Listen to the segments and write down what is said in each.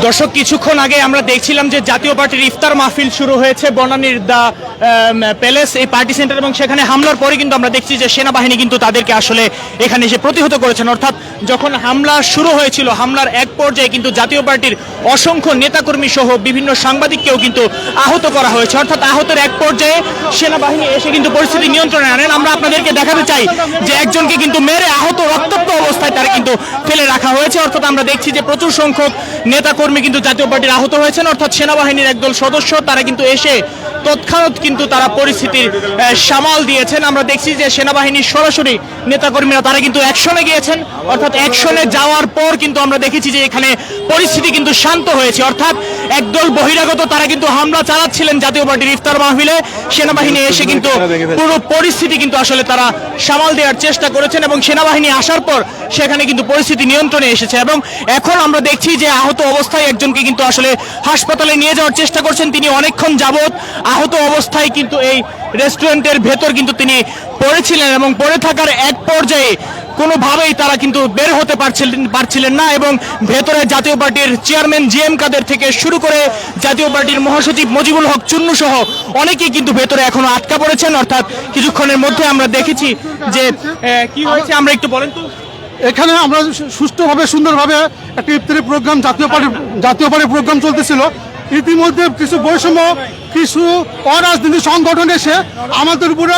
দর্শক, কিছুক্ষণ আগে আমরা দেখছিলাম যে জাতীয় পার্টির ইফতার মাহফিল শুরু হয়েছে বনানীর দা প্যালেস এই পার্টি সেন্টার, এবং সেখানে হামলার পরে কিন্তু আমরা দেখছি যে সেনাবাহিনী কিন্তু তাদেরকে আসলে এখানে এসে প্রতিহত করেছেন। অর্থাৎ যখন হামলা শুরু হয়েছিল, হামলার এক পর্যায়ে কিন্তু জাতীয় পার্টির অসংখ্য নেতাকর্মী সহ বিভিন্ন সাংবাদিককেও কিন্তু আহত করা হয়েছে। অর্থাৎ আহতের এক পর্যায়ে সেনাবাহিনী এসে কিন্তু পরিস্থিতি নিয়ন্ত্রণে আনেন। আমরা আপনাদেরকে দেখাতে চাই যে একজনকে কিন্তু মেরে আহত রক্তাক্ত অবস্থায় তারা কিন্তু ফেলে রাখা হয়েছে। অর্থাৎ আমরা দেখছি যে প্রচুর সংখ্যক নেতাকর্মী কিন্তু জাতীয় পার্টির আহত হয়েছেন। অর্থাৎ সেনাবাহিনীর একদল সদস্য তারা কিন্তু এসে তৎক্ষণাৎ কিন্তু তারা পরিস্থিতির সামাল দিয়েছেন। আমরা দেখছি যে সেনাবাহিনীর সরাসরি নেতাকর্মীরা তারা কিন্তু অ্যাকশনে গিয়েছেন। অর্থাৎ অ্যাকশনে যাওয়ার পর কিন্তু আমরা দেখেছি যে এখানে পরিস্থিতি কিন্তু শান্ত হয়েছে। অর্থাৎ একদল বহিরাগত তারা কিন্তু হামলা চালাচ্ছিলেন জাতীয় পার্টির ইফতার মাহফিলে, সেনাবাহিনী এসে কিন্তু পুরো পরিস্থিতি কিন্তু আসলে তারা সামাল দেওয়ার চেষ্টা করেছেন, এবং সেনাবাহিনী আসার পর সেখানে কিন্তু পরিস্থিতি নিয়ন্ত্রণে এসেছে। এবং এখন আমরা দেখছি যে আহত অবস্থায় একজনকে কিন্তু আসলে হাসপাতালে নিয়ে যাওয়ার চেষ্টা করছেন। তিনি অনেকক্ষণ যাবৎ আহত অবস্থায় কিন্তু এই রেস্টুরেন্টের ভেতর কিন্তু তিনি পড়েছিলেন, এবং পড়ে থাকার এক পর্যায়ে কোনোভাবেই তারা কিন্তু বের হতে পারছিলেন না। এবং ভেতরে জাতীয় পার্টির চেয়ারম্যান জিএম কাদের থেকে শুরু করে জাতীয় পার্টির মহাসচিব মুজিবুল হক চুন্নু সহ অনেকেই কিন্তু ভেতরে এখনো আটকা পড়েছেন। অর্থাৎ কিছুক্ষণের মধ্যে আমরা দেখেছি যে কি হয়েছে, আমরা একটু বলেন তো। এখানে আমরা সুষ্ঠুভাবে সুন্দরভাবে একটা ইফতারি প্রোগ্রাম জাতীয় পার্টির প্রোগ্রাম চলতেছিল। ইতিমধ্যে কিছু বৈষম্য, কিছু অরাজনৈতিক সংগঠন এসে আমাদের উপরে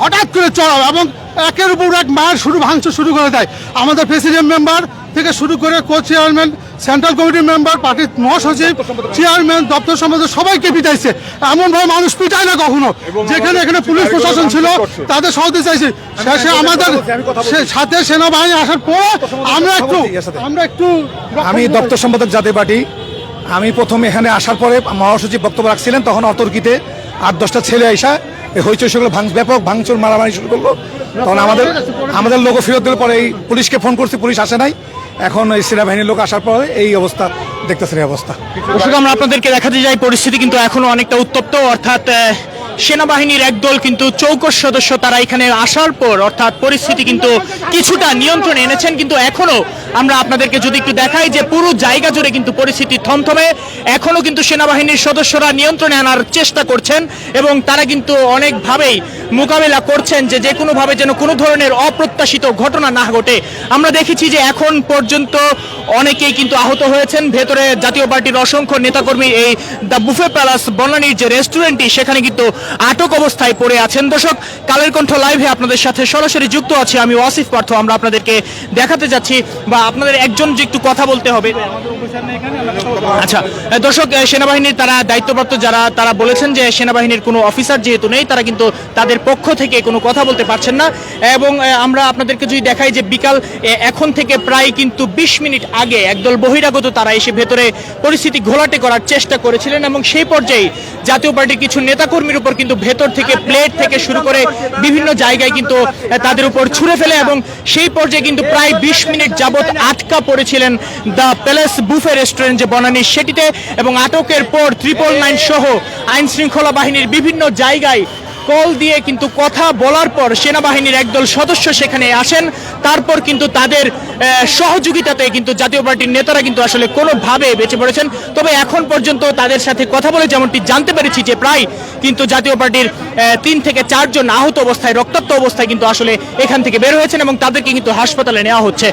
হঠাৎ করে চড়াও এবং একের উপর এক ভাঙচুর শুরু করে দেয়। আমাদের প্রেসিডেন্ট মেম্বার থেকে শুরু করে কো চেয়ারম্যান, সেন্ট্রাল কমিটির মেম্বার, পার্টির মহাসচিব, চেয়ারম্যান, দপ্তর সম্পাদক সবাইকে পিটাইছে। এমনভাবে মানুষ পিটায় না কখনো। যেখানে এখানে পুলিশ প্রশাসন ছিল তাদের সহযোগিতা চাইছে। শেষে আমাদের সাথে সেনাবাহিনী আসার পর আমরা একটু আমি দপ্তর সম্পাদক জাতীয় পার্টি। আমি প্রথমে এখানে আসার পরে মহাসচিব বক্তব্য রাখছিলেন, তখন অতর্কিতে 8-10টা ছেলে আইসা হইচই সেগুলো ব্যাপক ভাঙচুর মারামারি শুরু করলো। তখন আমাদের লোক ফেরত দিলে পরে এই পুলিশকে ফোন করছি, পুলিশ আসে নাই। এখন এই সেনাবাহিনীর লোক আসার পরে এই অবস্থা দেখতেছেন। এই অবস্থা আমরা আপনাদেরকে দেখাতে যাই, পরিস্থিতি কিন্তু এখনো অনেকটা উত্তপ্ত। অর্থাৎ সেনাবাহিনীর একদল কিন্তু চৌকস সদস্য তারা এখানে আসার পর অর্থাৎ পরিস্থিতি কিন্তু কিছুটা নিয়ন্ত্রণে এনেছেন। কিন্তু এখনো আমরা আপনাদেরকে যদি একটু দেখাই যে পুরো জায়গা জুড়ে কিন্তু পরিস্থিতি থমথমে। এখনো কিন্তু সেনাবাহিনীর সদস্যরা নিয়ন্ত্রণে আনার চেষ্টা করছেন, এবং তারা কিন্তু অনেকভাবেই মোকাবেলা করছেন যে কোনোভাবে যেন কোনো ধরনের অপ্রত্যাশিত ঘটনা না ঘটে। আমরা দেখেছি যে এখন পর্যন্ত অনেকেই কিন্তু আহত হয়েছেন। ভেতরে জাতীয় পার্টির অসংখ্য নেতাকর্মী এই দ্য বুফে প্যালেস বনানীর যে রেস্টুরেন্টটি সেখানে কিন্তু আটক অবস্থায় পড়ে আছেন। দর্শক, কালের কণ্ঠ লাইভে আপনাদের সাথে সরাসরি যুক্ত আছি আমি ওয়াসিফ পার্থ। আমরা আপনাদেরকে দেখাতে যাচ্ছি, বা আপনাদের একজন যে একটু কথা বলতে হবে। আচ্ছা দর্শক, সেনাবাহিনীর তারা দায়িত্বপ্রাপ্ত যারা তারা বলেছেন যে সেনাবাহিনীর কোনো অফিসার যেহেতু নেই, তারা কিন্তু তাদের পক্ষ থেকে কোনো কথা বলতে পারছেন না। এবং আমরা আপনাদেরকে যদি দেখাই যে বিকাল এখন থেকে প্রায় কিন্তু 20 মিনিট আগে একদল বহিরাগত তারা এসে ভেতরে পরিস্থিতি ঘোলাটে করার চেষ্টা করেছিলেন, এবং সেই পর্যায়ে জাতীয় পার্টির কিছু নেতাকর্মীর উপর কিন্তু ভেতর থেকে প্লেট থেকে শুরু করে বিভিন্ন জায়গায় কিন্তু তাদের উপর ছুঁড়ে ফেলে, এবং সেই পর্যায়ে কিন্তু প্রায় 20 মিনিট যাবৎ আটকা পড়েছিলেন দ্য প্যালেস বুফে রেস্টুরেন্ট যে বনানী সেটিতে। এবং আটকের পর 999 সহ আইন শৃঙ্খলা বাহিনীর বিভিন্ন জায়গায় কল দিয়ে কিন্তু কথা বলার পর সেনাবাহিনীর একদল সদস্য সেখানে আসেন। তারপর কিন্তু তাদের সহযোগিতাতে কিন্তু জাতীয় পার্টির নেতারা কিন্তু আসলে কোনোভাবে বেঁচে পড়েছেন। তবে এখন পর্যন্ত তাদের সাথে কথা বলে যেমনটি জানতে পেরেছি যে প্রায় কিন্তু জাতীয় পার্টির 3 থেকে 4 জন আহত অবস্থায়, রক্তাক্ত অবস্থায় কিন্তু আসলে এখান থেকে বের হয়েছেন, এবং তাদেরকে কিন্তু হাসপাতালে নেওয়া হচ্ছে।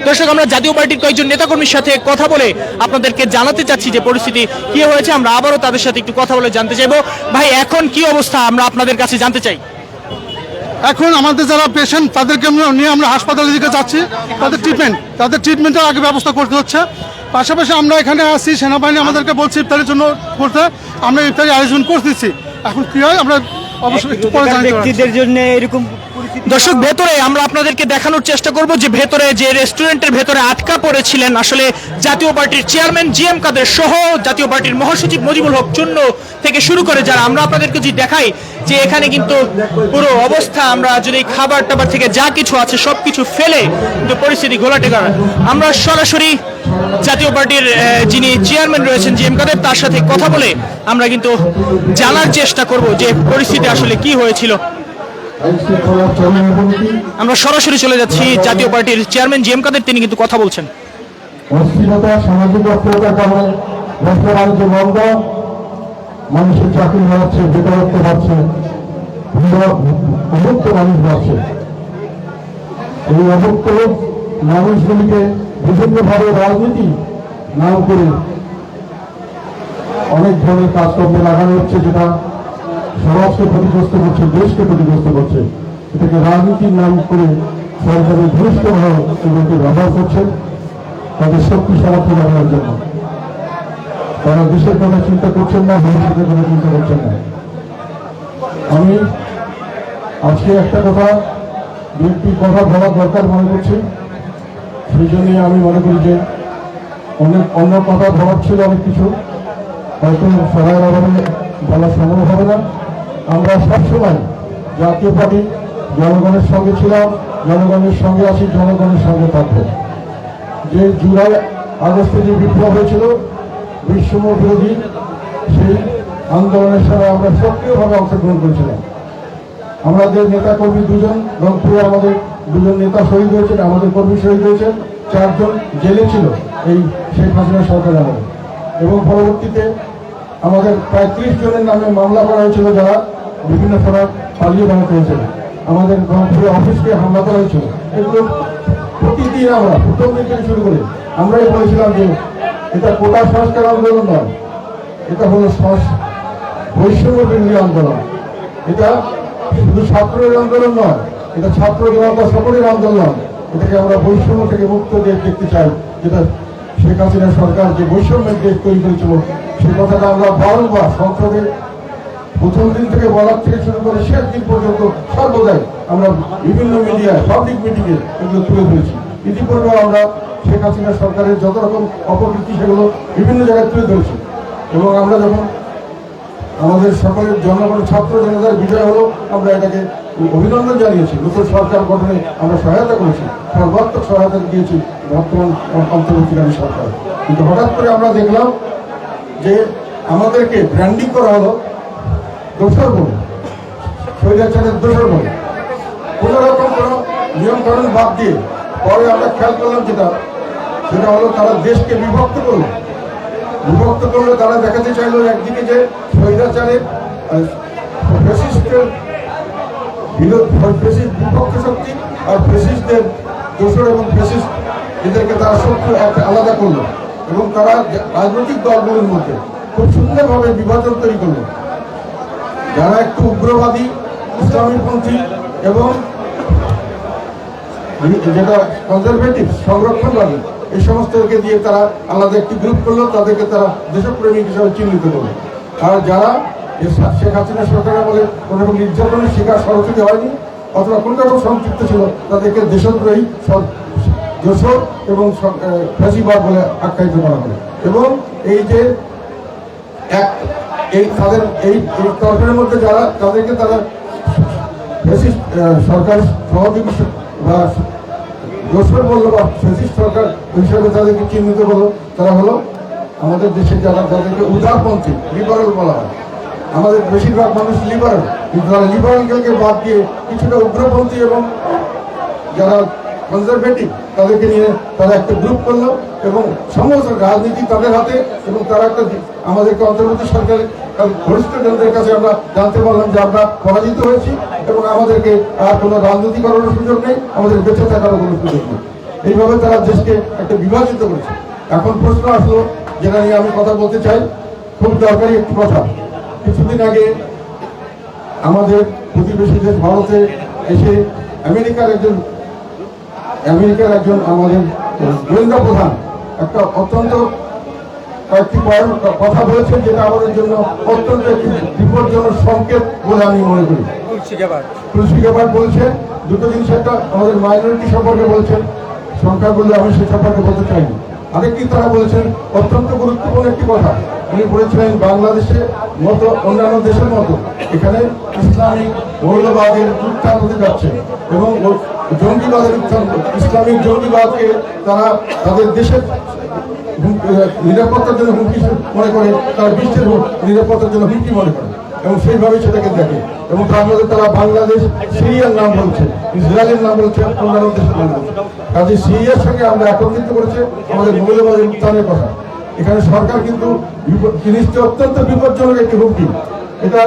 দর্শক, আমরা জাতীয় পার্টির কয়েকজন নেতাকর্মীর সাথে কথা বলে আপনাদেরকে জানাতে চাচ্ছি যে পরিস্থিতি কি হয়েছে। আমরা আবারও তাদের সাথে একটু কথা বলে জানতে চাইবো। ভাই, এখন কি অবস্থা আমরা আপনাদের কাছে জানতে চাই। এখন আমাদের যারা পেশেন্ট তাদেরকে নিয়ে আমরা হাসপাতালের দিকে যাচ্ছি। তাদের ট্রিটমেন্টের আগে ব্যবস্থা করতে হচ্ছে। পাশাপাশি আমরা এখানে আসছি, সেনাবাহিনী আমাদেরকে বলছি ইফতারির জন্য করতে, আমরা ইফতারি আয়োজন করতেছি। এখন কি হয় আমরা অবশ্যই একটু পরে ব্যক্তিদের জন্য এরকম। দর্শক, ভেতরে আমরা আপনাদেরকে দেখানোর চেষ্টা করব যে ভেতরে যে রেস্টুরেন্টের ভেতরে আটকা পড়েছিলেন আসলে জাতীয় পার্টির চেয়ারম্যান জিএম কাদের সহ জাতীয় পার্টির মহাসচিব মুজিবুল হক চুন্নু থেকে শুরু করে যারা, আমরা আপনাদেরকে যদি দেখাই যে এখানে কিন্তু পুরো অবস্থা, আমরা যদি খাবার টাবার থেকে যা কিছু আছে সবকিছু ফেলে কিন্তু পরিস্থিতি ঘোলাটে করা। আমরা সরাসরি জাতীয় পার্টির যিনি চেয়ারম্যান রয়েছেন জিএম কাদের, তার সাথে কথা বলে আমরা কিন্তু জানার চেষ্টা করব যে পরিস্থিতি আসলে কি হয়েছিল। আমরা সরাসরি চলে যাচ্ছি জাতীয় পার্টির চেয়ারম্যান জিএম কাদের, তিনি কিন্তু কথা বলছেন। অস্থিরতা, সামাজিক অস্থিরতার কারণে ব্যবসা বাণিজ্য বন্ধ, মানুষের চাকরি হারাচ্ছে, বেকারত্ব বাড়ছে, অভুক্ত মানুষ বাড়ছে। এই অভুক্ত মানুষগুলিকে বিভিন্নভাবে রাজনীতি নাম করে অনেক ধরনের কাজকর্মে লাগানো হচ্ছে, যেটা সমাজকে ক্ষতিগ্রস্ত করছে, দেশকে ক্ষতিগ্রস্ত করছে। এটাকে রাজনীতির নাম করে সরকারের ঘনিষ্ঠভাবে এগুলোকে ব্যবহার করছে তাদের শক্তি সামর্থ্য বাড়ানোর জন্য। তারা দেশের কথা চিন্তা করছেন না, ভবিষ্যতের কথা চিন্তা করছেন না। আমি আজকে একটা কথা, দু একটি কথা বলার দরকার মনে করছি। সেই জন্যই আমি মনে করি যে অন্য কথা বলার ছিল অনেক কিছু, হয়তো সময়ের অভাবে বলা সম্ভব হবে না। আমরা সবসময় জাতীয় পার্টি জনগণের সঙ্গে ছিলাম, জনগণের সঙ্গে আছি, জনগণের সঙ্গে থাকবো। যে জুলাই আগস্টে যে বিপ্লব হয়েছিল বৈষম্য বিরোধী, সেই আন্দোলনের সময় আমরা সক্রিয়ভাবে অংশগ্রহণ করেছিলাম। আমাদের নেতা কর্মী দুজন, রংপুরে আমাদের দুজন নেতা শহীদ হয়েছেন, আমাদের কর্মী শহীদ হয়েছেন, 4 জন জেলে ছিল এই শেখ হাসিনা সরকার আমলে। এবং পরবর্তীতে আমাদের প্রায় 30 জনের নামে মামলা করা হয়েছিল, যারা বিভিন্ন সময় পালিয়ে বেড়াতে হয়েছিল। আমাদের রংপুরে অফিসকে হামলা করা হয়েছিল। এগুলো প্রতিদিন আমরা প্রথম দিন থেকে শুরু করে আমরাই বলেছিলাম যে এটা কোটা সংস্কার আন্দোলন নয়, এটা হলো বৈষম্য বিরোধী আন্দোলন। এটা শুধু ছাত্রের আন্দোলন নয়, এটা ছাত্র জনতা সকলের আন্দোলন। এটাকে আমরা বৈষম্য থেকে মুক্ত দেশ দেখতে চাই, যেটা শেখ হাসিনা সরকার যে বৈষম্যের দেশ তৈরি করেছিল, সেই কথাটা আমরা বারবার সংসদে প্রথম দিন থেকে বলার থেকে শুরু করে শেষ দিন পর্যন্ত সর্বদাই আমরা বিভিন্ন মিডিয়ায়, পাবলিক মিটিংয়ে এগুলো তুলে ধরেছি। ইতিপূর্বে আমরা শেখ হাসিনা সরকারের যত রকম অপকীর্তি সেগুলো বিভিন্ন জায়গায় তুলে ধরেছি। এবং আমরা যখন আমাদের সকলের জনগণ ছাত্র জনতার বিজয় হলো, আমরা এটাকে অভিনন্দন জানিয়েছি। নতুন সরকার গঠনে আমরা সহায়তা করেছি, সর্বাত্মক সহায়তা দিয়েছি বর্তমান অন্তর্বর্তীকালীন সরকার। কিন্তু হঠাৎ করে আমরা দেখলাম যে আমাদেরকে ব্র্যান্ডিং করা হলো দোষর বলে, স্বৈরাচারের দোষর বলে। কোন রকম কোনো নিয়মকানুন বাদ দিয়ে পরে আমরা খেয়াল করলাম সেটা হলো তারা দেশকে বিভক্ত করলো। বিভক্ত করলে তারা দেখাতে চাইলো একদিকে যে স্বৈরাচারের ফ্যাসিস্টের বিপক্ষ শক্তি আর ফ্যাসিস্টদের দোষর এবং ফ্যাসিস্ট এদেরকে তারা শত্রু একটা আলাদা করলো। এবং তারা রাজনৈতিক দলগুলোর মধ্যে খুব সুন্দরভাবে বিভাজন তৈরি করলো। যারা একটু উগ্রবাদী, ইসলামীপন্থী এবং যেটা কনজারভেটিভ, সংরক্ষণবাদী, এই সমস্তকে দিয়ে তারা আলাদা একটি গ্রুপ করলো, তাদেরকে তারা দেশপ্রেমিক হিসাবে চিহ্নিত করলো। আর যারা শেখ হাসিনা সরকারের বলে কোনো রকম নির্যাতনের শিকার সরাসরি হয়নি অথবা কোন রকম সম্পৃক্ত ছিল, তাদেরকে দেশদ্রোহী, দোষর এবং ফ্যাসিবাদ বলে আখ্যায়িত করা হয়। এবং এই যে তাদের এই তর্কের মধ্যে যারা তাদেরকে তারা সরকার সহযোগী বা দোষর বললো বা ফ্যাসিস্ট সরকার হিসাবে তাদেরকে চিহ্নিত করলো, তারা হলো আমাদের দেশে যারা যাদেরকে উদারপন্থী, লিবারেল বলা হয়। আমাদের বেশিরভাগ মানুষ লিবারেল, কিন্তু তারা লিবারেলকে বাদ দিয়ে কিছুটা উগ্রপন্থী এবং যারা কনজারভেটিভ তাদেরকে নিয়ে তারা একটা গ্রুপ করলো এবং সমস্ত রাজনীতি তাদের হাতে। এবং তারা একটা আমাদেরকে অন্তর্বর্তী সরকারের ঘনিষ্ঠ জনদের কাছে আমরা জানতে পারলাম যে আমরা পরাজিত হয়েছি এবং আমাদেরকে আর কোনো রাজনীতি করার সুযোগ নেই, আমাদের বেঁচে থাকারও কোনো সুযোগ নেই। এইভাবে তারা দেশকে একটা বিভাজিত করেছে। এখন প্রশ্ন আসলো, যেটা নিয়ে আমি কথা বলতে চাই, খুব দরকারি একটি কথা। কিছুদিন আগে আমাদের প্রতিবেশী দেশ ভারতে এসে আমেরিকার একজন আমাদের গোয়েন্দা প্রধান একটা অত্যন্ত কয়েকটি কথা বলেছেন, যেটা আমাদের জন্য অত্যন্ত একটি বিপজ্জনক সংকেত বলে আমি মনে করি। তুলসী গ্যাবার্ড বলছেন দুটো জিনিস, একটা আমাদের মাইনরিটি সম্পর্কে বলছেন, সংখ্যাগুলো আমি সে সম্পর্কে বলতে চাইনি। আরেকটি তারা বলেছেন অত্যন্ত গুরুত্বপূর্ণ একটি কথা, উনি বলেছিলেন বাংলাদেশের মতো অন্যান্য দেশের মতো এখানে ইসলামিক মৌলবাদের উত্থান হতে যাচ্ছে এবং জঙ্গিবাদের উত্থান, ইসলামিক জঙ্গিবাদকে তারা তাদের দেশের নিরাপত্তার জন্য হুমকি মনে করে, তারা বিশ্বের নিরাপত্তার জন্য হুমকি মনে করে। এবং সেইভাবেই সেটাকে দেখে, এবং তার মধ্যে তারা বাংলাদেশ, সিরিয়ার নাম বলছে, ইসরায়েলের নাম বলছে, অন্যান্য দেশের নাম বলছে। কাজে সিরিয়ার সঙ্গে আমরা একত্রিত করেছে আমাদের মৌলবাদ উত্থানের কথা। এখানে সরকার কিন্তু জিনিসটি অত্যন্ত বিপজ্জনক একটি হুমকি। এটা